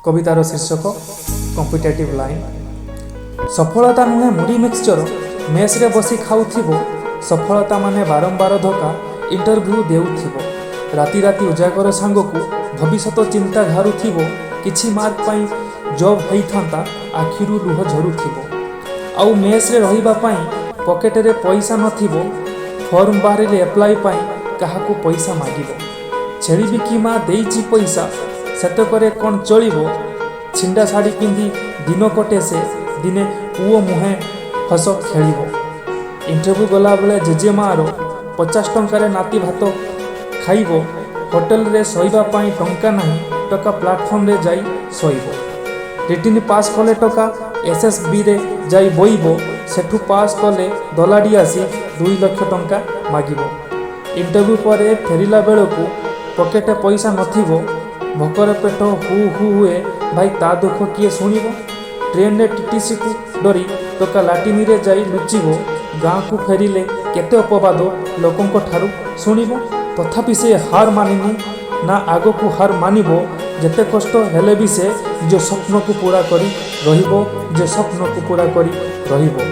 कवितार शीर्षक competitive line. सफलता नुहे मुड़ी मिक्सचर मेस रे बसी खाऊथिबो, सफलता माने बारंबार धोखा इंटरव्यू देउथिबो, राति राति उजागर सांग को भविष्यत चिंता घारुथिबो, किछि मार्क पाई जॉब होइथांता आखिरु लुह झरुथिबो, आउ मेस रे रहिबा पाई पॉकेट रे पैसा नथिबो, फॉर्म बाहरे एप्लाई पाई काहाकू पैसा मागिबो, छेड़ी बिकी माँ देइछि पैसा सेतकरे कौन चलिबो, छिंडा शाढ़ी पिंधि दिन कटे से दिने पुओ मुहे हस खेलिबो, इंटरव्यू गला बेले जेजेमार 50 टंकार नाती भात खाइबो, होटेल रे सोइबा पाई टंका नहीं टका प्लाटफॉर्म रे जाई सोइबो, रिटिन पास कले टका एसएसबी रे जाई बोइबो, सेठू पास कले दलाडी आसी 2 लाख टंका मागिबो, इंटरव्यू पर फेरिला बेलकू पकेटे पैसा नथिबो, भोकर पेट हु हु हुए भाई ता दुख किए शुणिबो, ट्रेन रे टीटीसी को डरी टका लाटिनी रे जाई लुचिबो, गाँ को फेरिले केते अपवाद लोकंक ठारू शुणिबो, तथापि से हार मानिनी ना आग को हार मानिबो, जेते कष्ट हेले भी से निज स्वप्न को पूरा करी रहिबो, निज स्वप्न को पूरा करी रहिबो।